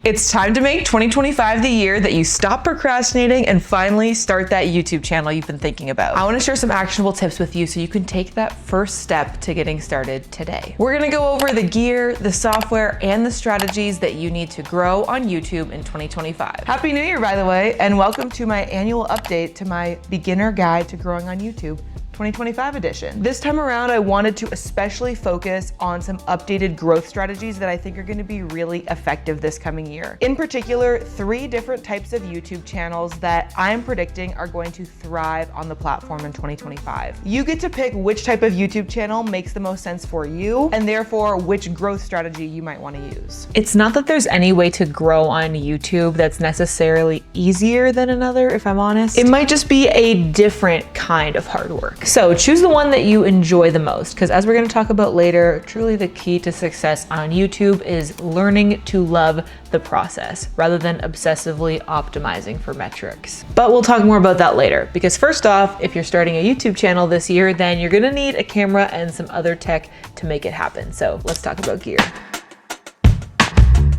It's time to make 2025 the year that you stop procrastinating and finally start that YouTube channel you've been thinking about. I want to share some actionable tips with you so you can take that first step to getting started today. We're going to go over the gear, the software, and the strategies that you need to grow on YouTube in 2025. Happy New Year, by the way, and welcome to my annual update to my beginner guide to growing on YouTube 2025 edition. This time around, I wanted to especially focus on some updated growth strategies that I think are going to be really effective this coming year. In particular, 3 different types of YouTube channels that I'm predicting are going to thrive on the platform in 2025. You get to pick which type of YouTube channel makes the most sense for you, and therefore which growth strategy you might want to use. It's not that there's any way to grow on YouTube that's necessarily easier than another, if I'm honest. It might just be a different kind of hard work. So choose the one that you enjoy the most, because as we're going to talk about later, truly the key to success on YouTube is learning to love the process rather than obsessively optimizing for metrics. But we'll talk more about that later, because first off, if you're starting a YouTube channel this year, then you're going to need a camera and some other tech to make it happen. So let's talk about gear.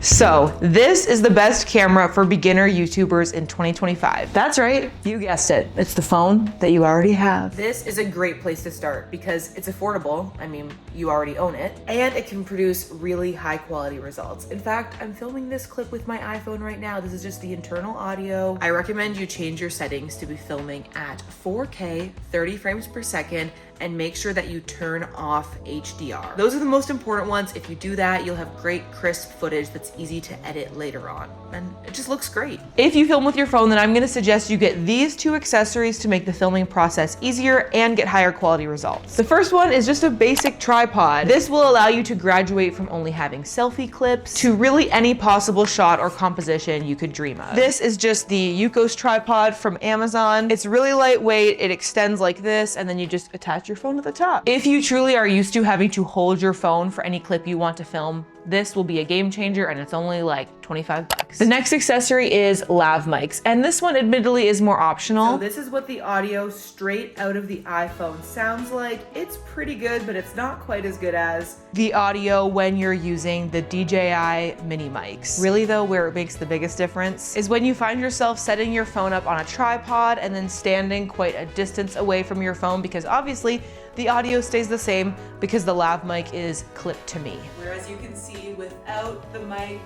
So this is the best camera for beginner YouTubers in 2025. That's right, you guessed it. It's the phone that you already have. This is a great place to start because it's affordable. I mean, you already own it, and it can produce really high quality results. In fact, I'm filming this clip with my iPhone right now. This is just the internal audio. I recommend you change your settings to be filming at 4K, 30 frames per second, and make sure that you turn off HDR. Those are the most important ones. If you do that, you'll have great crisp footage that's easy to edit later on, and it just looks great. If you film with your phone, then I'm gonna suggest you get these 2 accessories to make the filming process easier and get higher quality results. The first one is just a basic tripod. This will allow you to graduate from only having selfie clips to really any possible shot or composition you could dream of. This is just the Yukos tripod from Amazon. It's really lightweight, it extends like this, and then you just attach your phone to the top. If you truly are used to having to hold your phone for any clip you want to film, this will be a game changer, and it's only like 25 bucks. The next accessory is lav mics, and this one admittedly is more optional. So this is what the audio straight out of the iPhone sounds like. It's pretty good, but it's not quite as good as the audio when you're using the DJI mini mics. Really though, where it makes the biggest difference is when you find yourself setting your phone up on a tripod and then standing quite a distance away from your phone, because obviously the audio stays the same because the lav mic is clipped to me. Whereas you can see without the mic,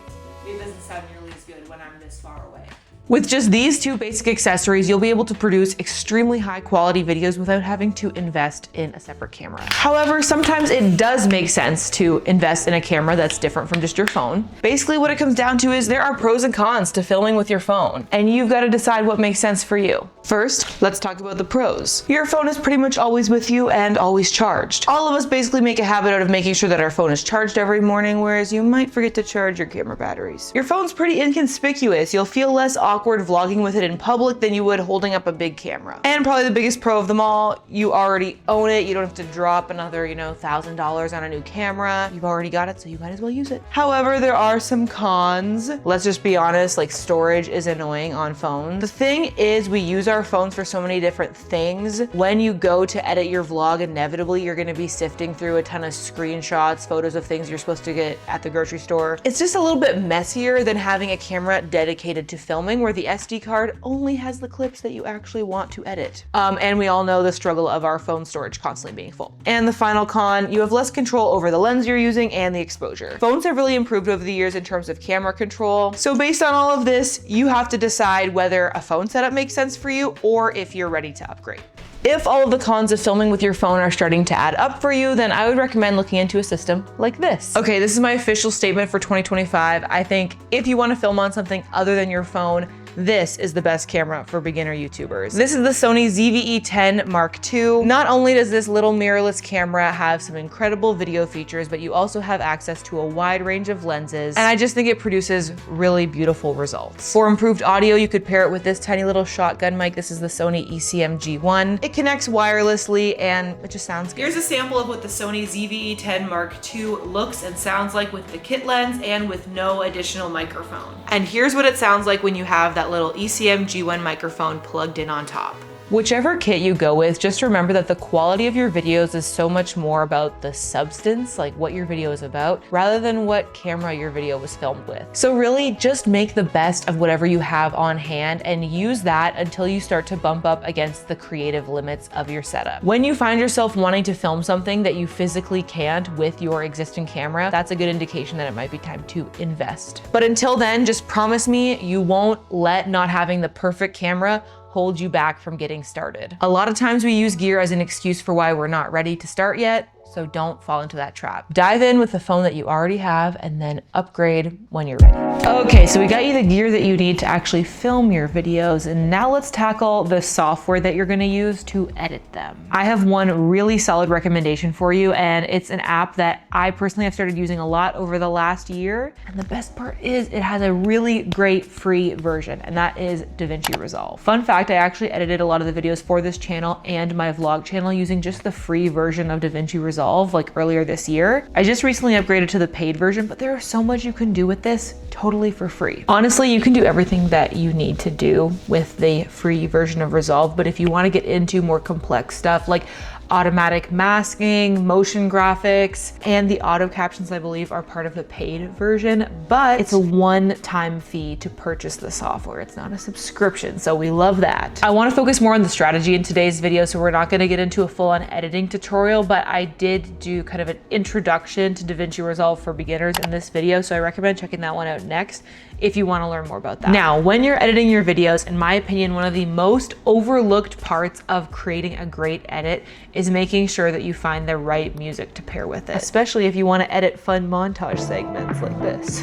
it doesn't sound nearly as good when I'm this far away. With just these 2 basic accessories, you'll be able to produce extremely high quality videos without having to invest in a separate camera. However, sometimes it does make sense to invest in a camera that's different from just your phone. Basically, what it comes down to is there are pros and cons to filming with your phone, and you've got to decide what makes sense for you. First, let's talk about the pros. Your phone is pretty much always with you and always charged. All of us basically make a habit out of making sure that our phone is charged every morning, whereas you might forget to charge your camera batteries. Your phone's pretty inconspicuous. You'll feel less awkward vlogging with it in public than you would holding up a big camera. And probably the biggest pro of them all, you already own it. You don't have to drop another, $1,000 on a new camera. You've already got it, so you might as well use it. However, there are some cons. Let's just be honest, like storage is annoying on phones. The thing is, we use our phones for so many different things. When you go to edit your vlog, inevitably you're gonna be sifting through a ton of screenshots, photos of things you're supposed to get at the grocery store. It's just a little bit messier than having a camera dedicated to filming, where the SD card only has the clips that you actually want to edit. And we all know the struggle of our phone storage constantly being full. And the final con, you have less control over the lens you're using and the exposure. Phones have really improved over the years in terms of camera control. So based on all of this, you have to decide whether a phone setup makes sense for you or if you're ready to upgrade. If all of the cons of filming with your phone are starting to add up for you, then I would recommend looking into a system like this. Okay, this is my official statement for 2025. I think if you want to film on something other than your phone, this is the best camera for beginner YouTubers. This is the Sony ZV-E10 Mark II. Not only does this little mirrorless camera have some incredible video features, but you also have access to a wide range of lenses, and I just think it produces really beautiful results. For improved audio, you could pair it with this tiny little shotgun mic. This is the Sony ECM G1. It connects wirelessly and it just sounds good. Here's a sample of what the Sony ZV-E10 Mark II looks and sounds like with the kit lens and with no additional microphone. And here's what it sounds like when you have that little ECM G1 microphone plugged in on top. Whichever kit you go with, just remember that the quality of your videos is so much more about the substance, like what your video is about, rather than what camera your video was filmed with. So really just make the best of whatever you have on hand and use that until you start to bump up against the creative limits of your setup. When you find yourself wanting to film something that you physically can't with your existing camera, that's a good indication that it might be time to invest. But until then, just promise me you won't let not having the perfect camera hold you back from getting started. A lot of times we use gear as an excuse for why we're not ready to start yet, so don't fall into that trap. Dive in with the phone that you already have and then upgrade when you're ready. Okay, so we got you the gear that you need to actually film your videos, and now let's tackle the software that you're gonna use to edit them. I have one really solid recommendation for you, and it's an app that I personally have started using a lot over the last year. And the best part is it has a really great free version, and that is DaVinci Resolve. Fun fact, I actually edited a lot of the videos for this channel and my vlog channel using just the free version of DaVinci Resolve like earlier this year. I just recently upgraded to the paid version, but there is so much you can do with this totally for free. Honestly, you can do everything that you need to do with the free version of Resolve, but if you want to get into more complex stuff like automatic masking, motion graphics, and the auto captions, I believe, are part of the paid version, but it's a one-time fee to purchase the software. It's not a subscription, so we love that. I want to focus more on the strategy in today's video, so we're not going to get into a full-on editing tutorial, but I did do kind of an introduction to DaVinci Resolve for beginners in this video, so I recommend checking that one out next if you want to learn more about that. Now, when you're editing your videos, in my opinion, one of the most overlooked parts of creating a great edit is making sure that you find the right music to pair with it, especially if you want to edit fun montage segments like this.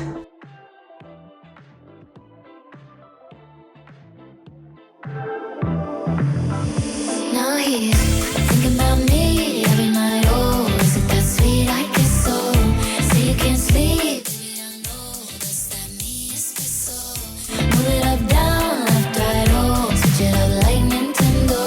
Now he's thinking about me every night. Oh, is it that sweet? I guess so. Say you can't sleep. I know that's that me espresso. Move it up, down, left, right, oh. Switch it up like Nintendo.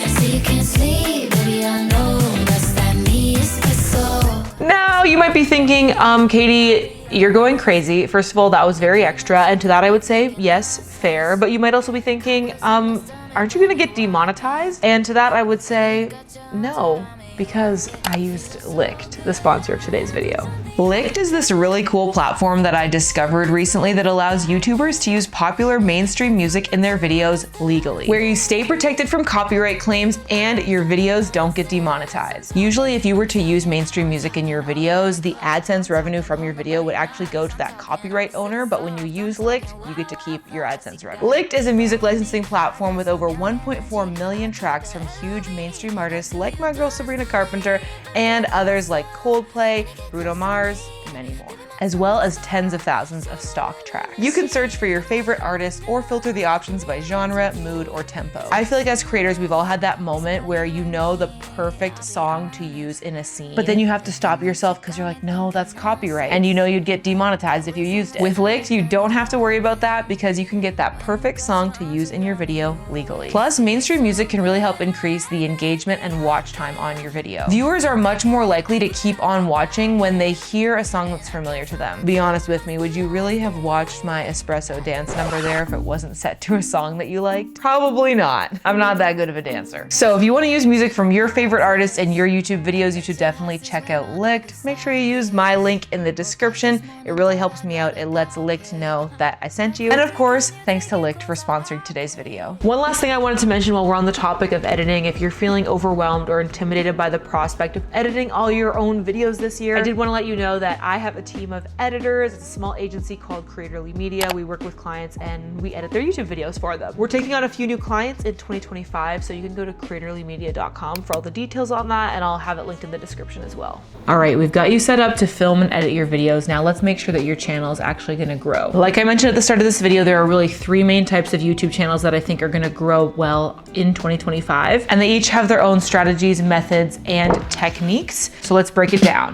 Say you can't sleep, baby. I know that's that me espresso. Now you might be thinking, Katie, you're going crazy. First of all, that was very extra, and to that I would say, yes, fair. But you might also be thinking, aren't you gonna get demonetized? And to that I would say, no, because I used Licked, the sponsor of today's video. Licked is this really cool platform that I discovered recently that allows YouTubers to use popular mainstream music in their videos legally, where you stay protected from copyright claims and your videos don't get demonetized. Usually if you were to use mainstream music in your videos, the AdSense revenue from your video would actually go to that copyright owner, but when you use Licked, you get to keep your AdSense revenue. Licked is a music licensing platform with over 1.4 million tracks from huge mainstream artists like my girl Sabrina Carpenter and others like Coldplay, Bruno Mars, and many more, as well as tens of thousands of stock tracks. You can search for your favorite artist or filter the options by genre, mood, or tempo. I feel like as creators, we've all had that moment where you know the perfect song to use in a scene, but then you have to stop yourself because you're like, no, that's copyright. And you know you'd get demonetized if you used it. With Licked, you don't have to worry about that because you can get that perfect song to use in your video legally. Plus, mainstream music can really help increase the engagement and watch time on your video. Viewers are much more likely to keep on watching when they hear a song that's familiar to them. Be honest with me, would you really have watched my espresso dance number there if it wasn't set to a song that you liked? Probably not. I'm not that good of a dancer. So if you want to use music from your favorite artists in your YouTube videos, you should definitely check out Licked. Make sure you use my link in the description. It really helps me out. It lets Licked know that I sent you. And of course, thanks to Licked for sponsoring today's video. One last thing I wanted to mention while we're on the topic of editing, if you're feeling overwhelmed or intimidated by the prospect of editing all your own videos this year, I did want to let you know that I have a team of editors. It's a small agency called Creatorly Media. We work with clients and we edit their YouTube videos for them. We're taking on a few new clients in 2025, so you can go to creatorlymedia.com for all the details on that, and I'll have it linked in the description as well. All right, we've got you set up to film and edit your videos. Now let's make sure that your channel is actually gonna grow. Like I mentioned at the start of this video, there are really three main types of YouTube channels that I think are gonna grow well in 2025, and they each have their own strategies, methods, and techniques. So let's break it down.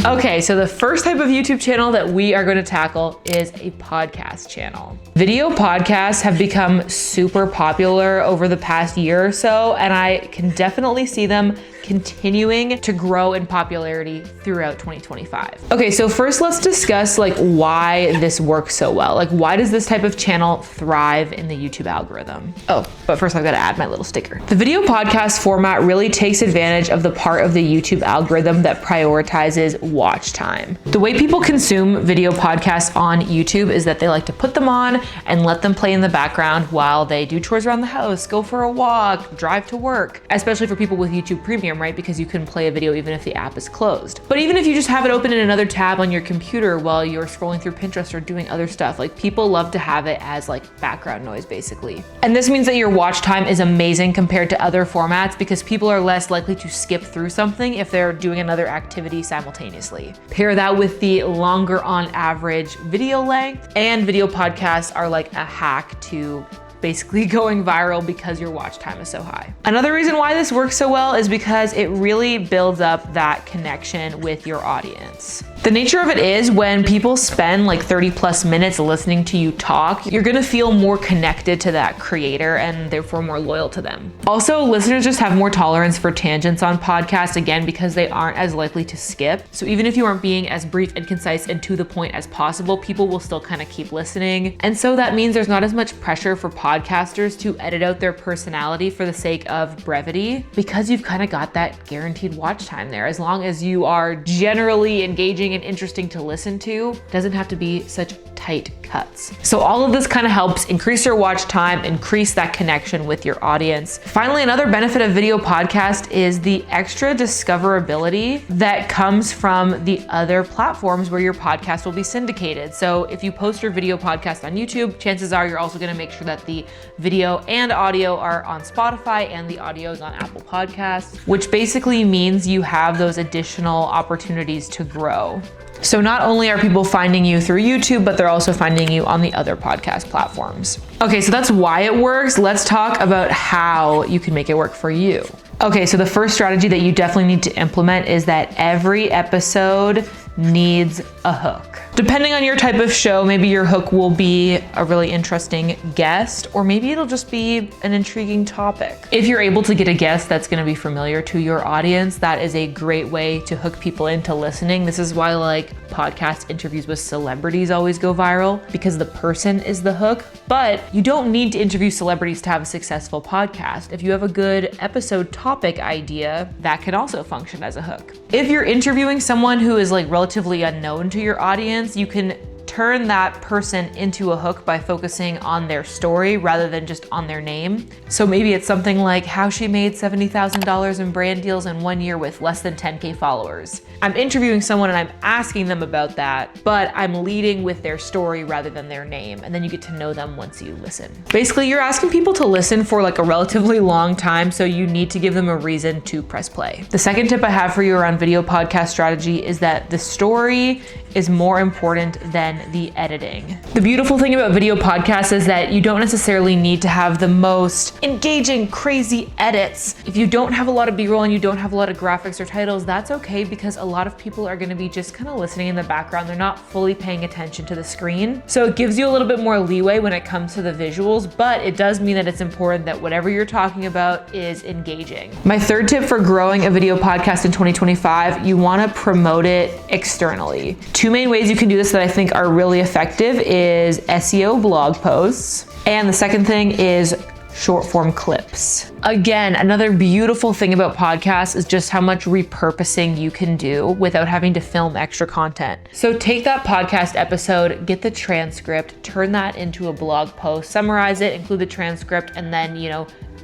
Okay, so the first type of YouTube channel that we are going to tackle is a podcast channel. Video podcasts have become super popular over the past year or so, and I can definitely see them continuing to grow in popularity throughout 2025. Okay, so first let's discuss like why this works so well. Like why does this type of channel thrive in the YouTube algorithm? Oh, but first I've got to add my little sticker. The video podcast format really takes advantage of the part of the YouTube algorithm that prioritizes watch time. The way people consume video podcasts on YouTube is that they like to put them on and let them play in the background while they do chores around the house, go for a walk, drive to work, especially for people with YouTube Premium, right? Because you can play a video even if the app is closed. But even if you just have it open in another tab on your computer while you're scrolling through Pinterest or doing other stuff, like people love to have it as like background noise basically. And this means that your watch time is amazing compared to other formats because people are less likely to skip through something if they're doing another activity simultaneously. Pair that with the longer on average video length, and video podcasts are like a hack to basically going viral because your watch time is so high. Another reason why this works so well is because it really builds up that connection with your audience. The nature of it is when people spend like 30+ minutes listening to you talk, you're gonna feel more connected to that creator and therefore more loyal to them. Also, listeners just have more tolerance for tangents on podcasts, again, because they aren't as likely to skip. So even if you aren't being as brief and concise and to the point as possible, people will still kind of keep listening. And so that means there's not as much pressure for podcasters to edit out their personality for the sake of brevity, because you've kind of got that guaranteed watch time there. As long as you are generally engaging and interesting to listen to, it doesn't have to be such tight cuts. So all of this kind of helps increase your watch time, increase that connection with your audience. Finally, another benefit of video podcast is the extra discoverability that comes from the other platforms where your podcast will be syndicated. So if you post your video podcast on YouTube, chances are you're also going to make sure that the video and audio are on Spotify and the audio is on Apple Podcasts, which basically means you have those additional opportunities to grow. So not only are people finding you through YouTube, but they're also finding you on the other podcast platforms. Okay, so that's why it works. Let's talk about how you can make it work for you. Okay, so the first strategy that you definitely need to implement is that every episode needs a hook. Depending on your type of show, maybe your hook will be a really interesting guest, or maybe it'll just be an intriguing topic. If you're able to get a guest that's gonna be familiar to your audience, that is a great way to hook people into listening. This is why like podcast interviews with celebrities always go viral, because the person is the hook. But you don't need to interview celebrities to have a successful podcast. If you have a good episode topic idea, that can also function as a hook. If you're interviewing someone who is like relatively unknown to your audience, you can turn that person into a hook by focusing on their story rather than just on their name. So maybe it's something like how she made $70,000 in brand deals in 1 year with less than 10K followers. I'm interviewing someone and I'm asking them about that, but I'm leading with their story rather than their name. And then you get to know them once you listen. Basically, you're asking people to listen for like a relatively long time, so you need to give them a reason to press play. The second tip I have for you around video podcast strategy is that the story is more important than the editing. The beautiful thing about video podcasts is that you don't necessarily need to have the most engaging, crazy edits. If you don't have a lot of B-roll and you don't have a lot of graphics or titles, that's okay, because a lot of people are gonna be just kind of listening in the background. They're not fully paying attention to the screen. So it gives you a little bit more leeway when it comes to the visuals, but it does mean that it's important that whatever you're talking about is engaging. My third tip for growing a video podcast in 2025, you wanna promote it externally. Two main ways you can do this that I think are really effective is SEO blog posts, and the second thing is short form clips. Again, another beautiful thing about podcasts is just how much repurposing you can do without having to film extra content. So take that podcast episode, get the transcript, turn that into a blog post, summarize it, include the transcript, and then,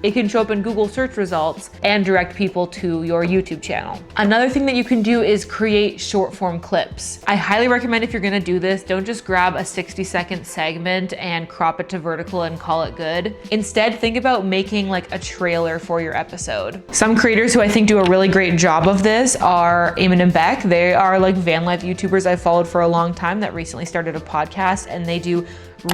it can show up in Google search results and direct people to your YouTube channel. Another thing that you can do is create short form clips. I highly recommend, if you're gonna do this, don't just grab a 60-second segment and crop it to vertical and call it good. Instead, think about making like a trailer for your episode. Some creators who I think do a really great job of this are Eamon and Beck. They are like van life YouTubers I've followed for a long time that recently started a podcast, and they do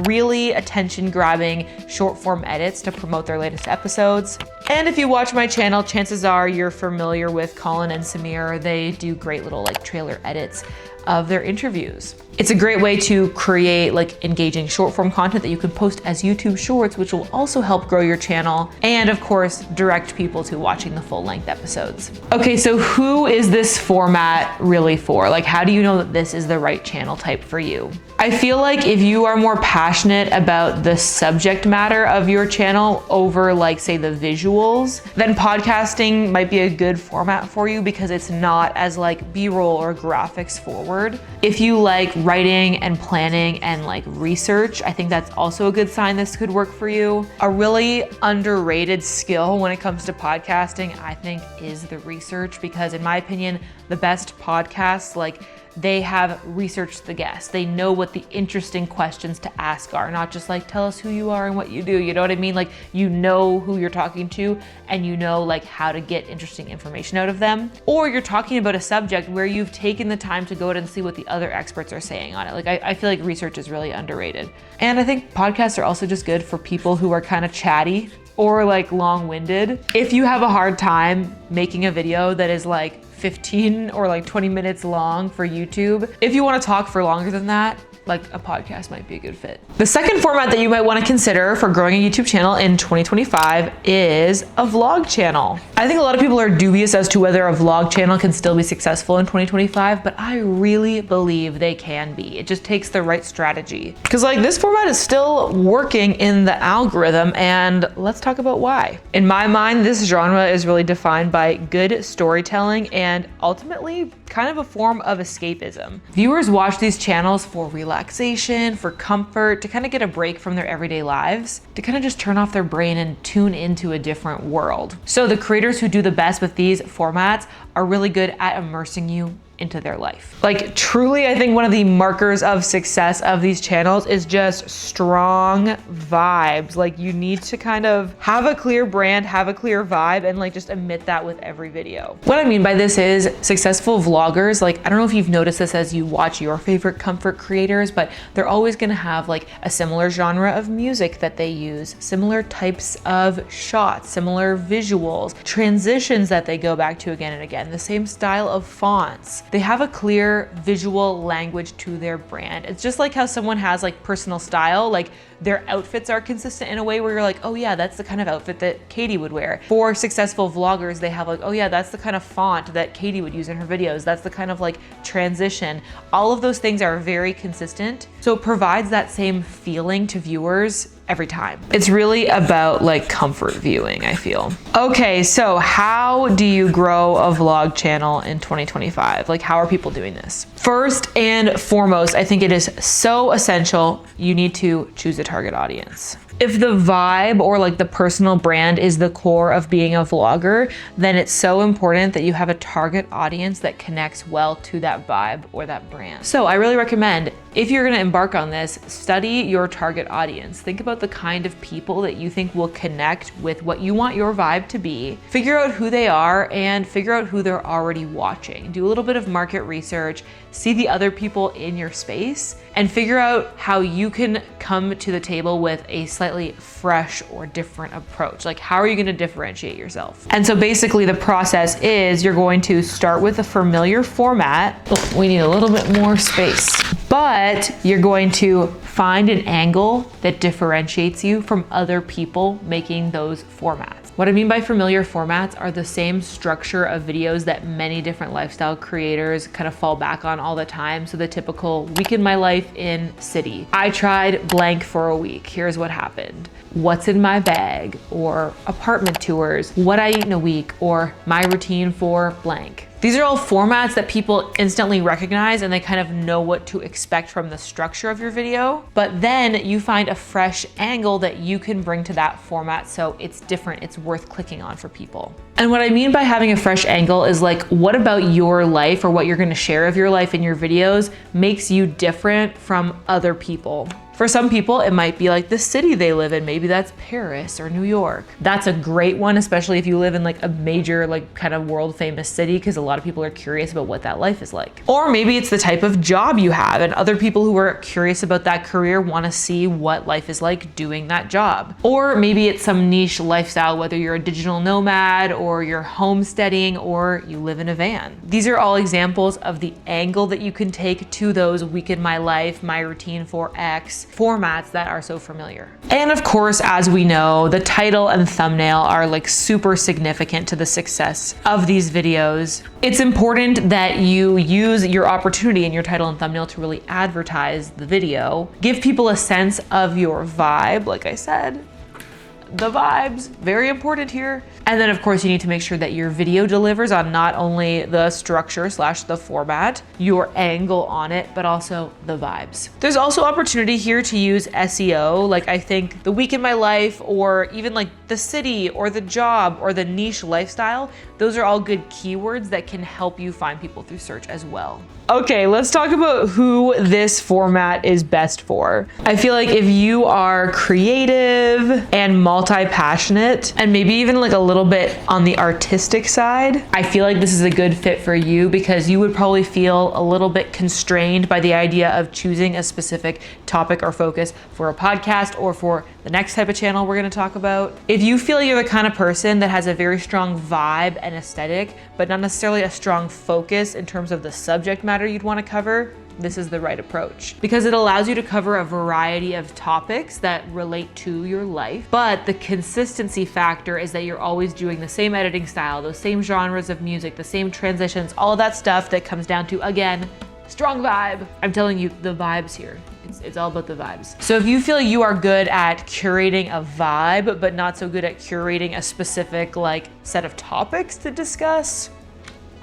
really attention-grabbing short-form edits to promote their latest episodes. And if you watch my channel, chances are you're familiar with Colin and Samir. They do great little like trailer edits. of their interviews. It's a great way to create like engaging short form content that you can post as YouTube shorts, which will also help grow your channel and of course direct people to watching the full length episodes. Okay, so who is this format really for? Like, how do you know that this is the right channel type for you? I feel like if you are more passionate about the subject matter of your channel over like say the visuals, then podcasting might be a good format for you because it's not as like B-roll or graphics forward. If you like writing and planning and like research, I think that's also a good sign this could work for you. A really underrated skill when it comes to podcasting, I think, is the research, because in my opinion, the best podcasts, like, they have researched the guest. They know what the interesting questions to ask are, not just like, tell us who you are and what you do. You know what I mean? Like, you know who you're talking to and you know like how to get interesting information out of them. Or you're talking about a subject where you've taken the time to go out and see what the other experts are saying on it. Like, I feel like research is really underrated. And I think podcasts are also just good for people who are kind of chatty or like long-winded. If you have a hard time making a video that is like 15 or like 20 minutes long for YouTube, if you want to talk for longer than that, like a podcast might be a good fit. The second format that you might want to consider for growing a YouTube channel in 2025 is a vlog channel. I think a lot of people are dubious as to whether a vlog channel can still be successful in 2025, but I really believe they can be. It just takes the right strategy. Because like this format is still working in the algorithm, and let's talk about why. In my mind, this genre is really defined by good storytelling and ultimately kind of a form of escapism. Viewers watch these channels for relaxation, for comfort, to kind of get a break from their everyday lives, to kind of just turn off their brain and tune into a different world. So the creators who do the best with these formats are really good at immersing you into their life. Like, truly, I think one of the markers of success of these channels is just strong vibes. Like, you need to kind of have a clear brand, have a clear vibe, and like just emit that with every video. What I mean by this is successful vloggers, like, I don't know if you've noticed this as you watch your favorite comfort creators, but they're always gonna have like a similar genre of music that they use, similar types of shots, similar visuals, transitions that they go back to again and again, the same style of fonts. They have a clear visual language to their brand. It's just like how someone has like personal style, like their outfits are consistent in a way where you're like, oh yeah, that's the kind of outfit that Katie would wear. For successful vloggers, they have like, oh yeah, that's the kind of font that Katie would use in her videos. That's the kind of like transition. All of those things are very consistent. So it provides that same feeling to viewers every time. It's really about like comfort viewing, I feel. Okay, so how do you grow a vlog channel in 2025? Like, how are people doing this? First and foremost, I think it is so essential, you need to choose a target audience. If the vibe or like the personal brand is the core of being a vlogger, then it's so important that you have a target audience that connects well to that vibe or that brand. So I really recommend, if you're gonna embark on this, study your target audience. Think about the kind of people that you think will connect with what you want your vibe to be. Figure out who they are and figure out who they're already watching. Do a little bit of market research, see the other people in your space, and figure out how you can come to the table with a slightly fresh or different approach. Like, how are you gonna differentiate yourself? And so basically the process is you're going to start with a familiar format. Oh, we need a little bit more space. But you're going to find an angle that differentiates you from other people making those formats. What I mean by familiar formats are the same structure of videos that many different lifestyle creators kind of fall back on all the time. So the typical week in my life in city. I tried blank for a week. Here's what happened. What's in my bag, or apartment tours, what I eat in a week, or my routine for blank. These are all formats that people instantly recognize and they kind of know what to expect from the structure of your video. But then you find a fresh angle that you can bring to that format so it's different, it's worth clicking on for people. And what I mean by having a fresh angle is like, what about your life or what you're gonna share of your life in your videos makes you different from other people? For some people, it might be like the city they live in. Maybe that's Paris or New York. That's a great one, especially if you live in like a major, like kind of world famous city, because a lot of people are curious about what that life is like. Or maybe it's the type of job you have, and other people who are curious about that career want to see what life is like doing that job. Or maybe it's some niche lifestyle, whether you're a digital nomad or you're homesteading or you live in a van. These are all examples of the angle that you can take to those week in my life, my routine for X formats that are so familiar. And of course, as we know, the title and thumbnail are like super significant to the success of these videos. It's important that you use your opportunity in your title and thumbnail to really advertise the video, give people a sense of your vibe, like I said. The vibes, very important here. And then of course you need to make sure that your video delivers on not only the structure / the format, your angle on it, but also the vibes. There's also opportunity here to use SEO. Like I think the week in my life, or even like the city or the job or the niche lifestyle, those are all good keywords that can help you find people through search as well. Okay, let's talk about who this format is best for. I feel like if you are creative and multi-passionate, and maybe even like a little bit on the artistic side, I feel like this is a good fit for you, because you would probably feel a little bit constrained by the idea of choosing a specific topic or focus for a podcast or for the next type of channel we're gonna talk about. If you feel you're the kind of person that has a very strong vibe and aesthetic, but not necessarily a strong focus in terms of the subject matter you'd want to cover, this is the right approach, because it allows you to cover a variety of topics that relate to your life. But the consistency factor is that you're always doing the same editing style, those same genres of music, the same transitions, all of that stuff that comes down to, again, strong vibe. I'm telling you, the vibes here. It's all about the vibes. So if you feel you are good at curating a vibe, but not so good at curating a specific like set of topics to discuss,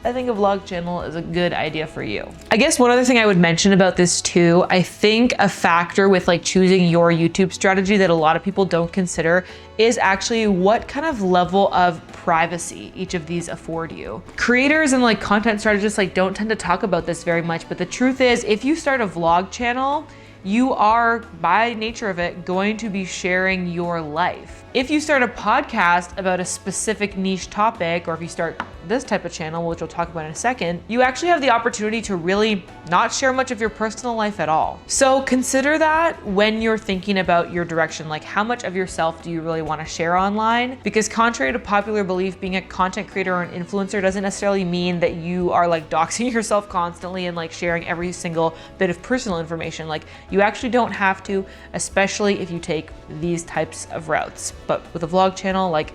I think a vlog channel is a good idea for you. I guess one other thing I would mention about this too, I think a factor with like choosing your YouTube strategy that a lot of people don't consider is actually what kind of level of privacy each of these afford you. Creators and like content strategists like don't tend to talk about this very much, but the truth is if you start a vlog channel, you are, by nature of it, going to be sharing your life. If you start a podcast about a specific niche topic, or if you start this type of channel, which we'll talk about in a second, you actually have the opportunity to really not share much of your personal life at all. So consider that when you're thinking about your direction, like how much of yourself do you really want to share online? Because contrary to popular belief, being a content creator or an influencer doesn't necessarily mean that you are like doxing yourself constantly and like sharing every single bit of personal information. Like you actually don't have to, especially if you take these types of routes. But with a vlog channel, like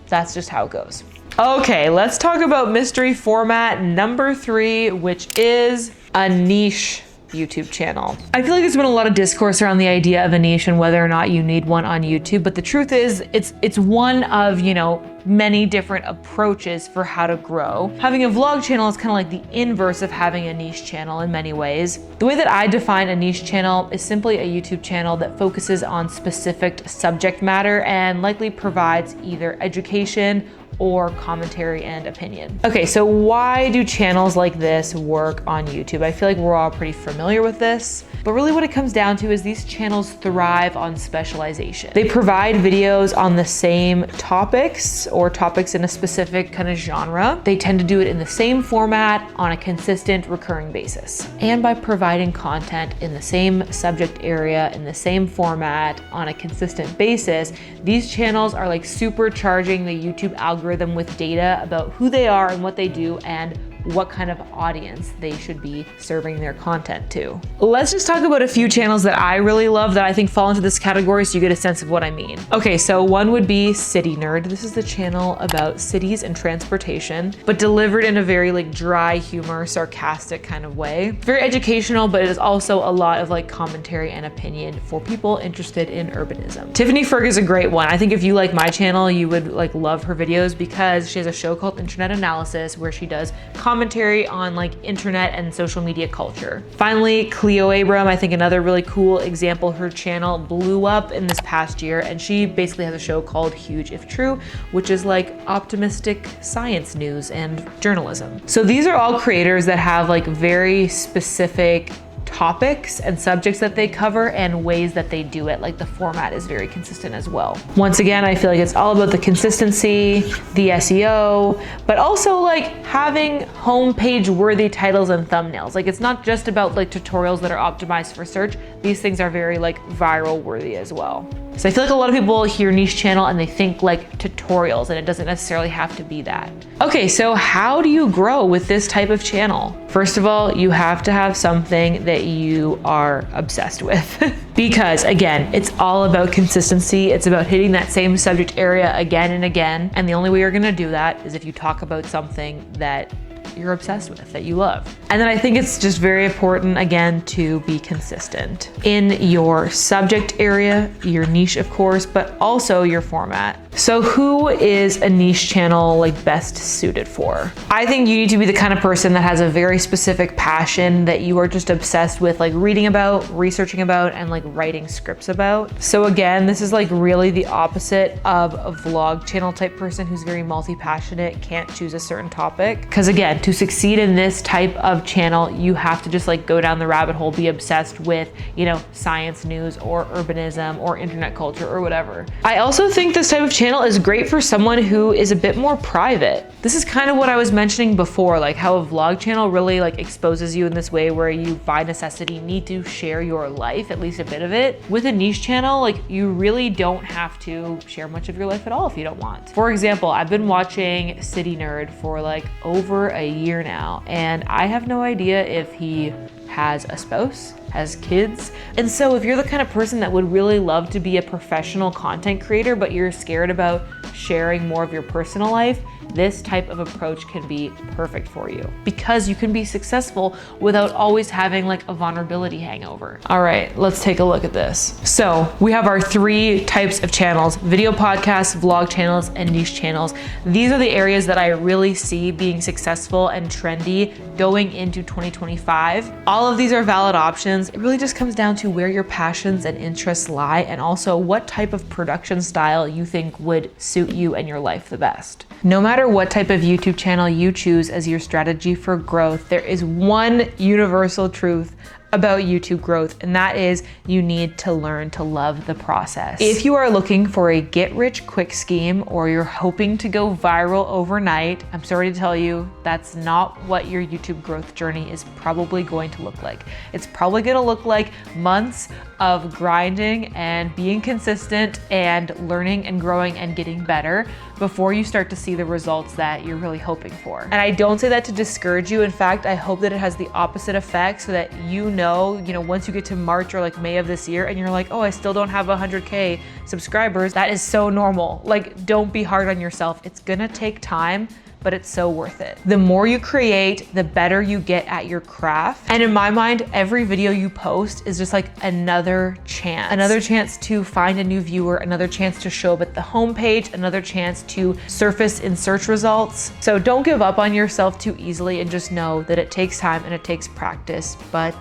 that's just how it goes. Okay, let's talk about mystery format number 3, which is a niche YouTube channel. I feel like there's been a lot of discourse around the idea of a niche and whether or not you need one on YouTube, but the truth is it's one of, you know, many different approaches for how to grow. Having a vlog channel is kind of like the inverse of having a niche channel in many ways. The way that I define a niche channel is simply a YouTube channel that focuses on specific subject matter and likely provides either education or commentary and opinion. Okay, so why do channels like this work on YouTube? I feel like we're all pretty familiar with this, but really what it comes down to is these channels thrive on specialization. They provide videos on the same topics or topics in a specific kind of genre. They tend to do it in the same format on a consistent recurring basis. And by providing content in the same subject area, in the same format on a consistent basis, these channels are like supercharging the YouTube algorithm with data about who they are and what they do and what kind of audience they should be serving their content to. Let's just talk about a few channels that I really love that I think fall into this category so you get a sense of what I mean. Okay, so one would be City Nerd. This is the channel about cities and transportation, but delivered in a very like dry humor, sarcastic kind of way. Very educational, but it is also a lot of like commentary and opinion for people interested in urbanism. Tiffany Ferg is a great one. I think if you like my channel, you would like love her videos because she has a show called Internet Analysis where she does commentary on like internet and social media culture. Finally, Cleo Abram, I think another really cool example. Her channel blew up in this past year and she basically has a show called Huge If True, which is like optimistic science news and journalism. So these are all creators that have like very specific topics and subjects that they cover and ways that they do it. Like the format is very consistent as well. Once again, I feel like it's all about the consistency, the SEO, but also like having homepage worthy titles and thumbnails. Like it's not just about like tutorials that are optimized for search. These things are very like viral worthy as well. So I feel like a lot of people hear niche channel and they think like tutorials, and it doesn't necessarily have to be that. Okay, so how do you grow with this type of channel? First of all, you have to have something that you are obsessed with. Because again, it's all about consistency. It's about hitting that same subject area again and again. And the only way you're gonna do that is if you talk about something that you're obsessed with, that you love. And then I think it's just very important, again, to be consistent in your subject area, your niche, of course, but also your format. So who is a niche channel like best suited for? I think you need to be the kind of person that has a very specific passion that you are just obsessed with, like reading about, researching about, and like writing scripts about. So again, this is like really the opposite of a vlog channel type person who's very multi-passionate, can't choose a certain topic. Because again, to succeed in this type of channel, you have to just like go down the rabbit hole, be obsessed with, you know, science news or urbanism or internet culture or whatever. I also think this type of channel is great for someone who is a bit more private. This is kind of what I was mentioning before, like how a vlog channel really like exposes you in this way where you by necessity need to share your life, at least a bit of it. With a niche channel, like you really don't have to share much of your life at all if you don't want. For example, I've been watching City Nerd for like over a year now, and I have no idea if he has a spouse, has kids. And so if you're the kind of person that would really love to be a professional content creator, but you're scared about sharing more of your personal life, this type of approach can be perfect for you because you can be successful without always having like a vulnerability hangover. All right, let's take a look at this. So we have our 3 types of channels: video podcasts, vlog channels, and niche channels. These are the areas that I really see being successful and trendy going into 2025. All of these are valid options. It really just comes down to where your passions and interests lie, and also what type of production style you think would suit you and your life the best. No matter what type of YouTube channel you choose as your strategy for growth, there is one universal truth about YouTube growth, and that is you need to learn to love the process. If you are looking for a get-rich-quick scheme, or you're hoping to go viral overnight, I'm sorry to tell you, that's not what your YouTube growth journey is probably going to look like. It's probably gonna look like months of grinding and being consistent and learning and growing and getting better before you start to see the results that you're really hoping for. And I don't say that to discourage you. In fact, I hope that it has the opposite effect, so that you know, once you get to March or like May of this year and you're like, oh, I still don't have 100K subscribers. That is so normal. Like, don't be hard on yourself. It's gonna take time, but it's so worth it. The more you create, the better you get at your craft. And in my mind, every video you post is just like another chance to find a new viewer, another chance to show up at the homepage, another chance to surface in search results. So don't give up on yourself too easily, and just know that it takes time and it takes practice, but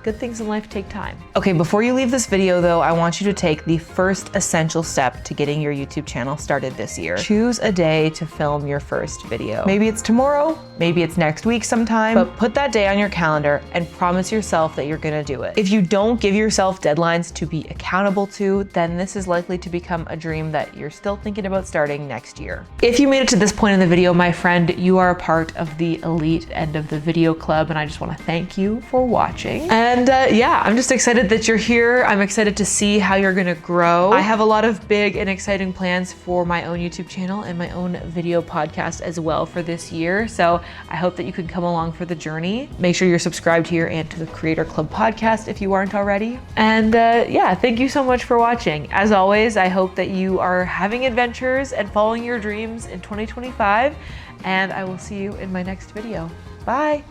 good things in life take time. Okay, before you leave this video though, I want you to take the first essential step to getting your YouTube channel started this year. Choose a day to film your first video. Maybe it's tomorrow, maybe it's next week sometime, but put that day on your calendar and promise yourself that you're gonna do it. If you don't give yourself deadlines to be accountable to, then this is likely to become a dream that you're still thinking about starting next year. If you made it to this point in the video, my friend, you are a part of the elite end of the video club, and I just wanna thank you for watching. And yeah, I'm just excited that you're here. I'm excited to see how you're gonna grow. I have a lot of big and exciting plans for my own YouTube channel and my own video podcast as well for this year. So I hope that you can come along for the journey. Make sure you're subscribed here and to the Creator Club podcast if you aren't already. And yeah, thank you so much for watching. As always, I hope that you are having adventures and following your dreams in 2025. And I will see you in my next video. Bye.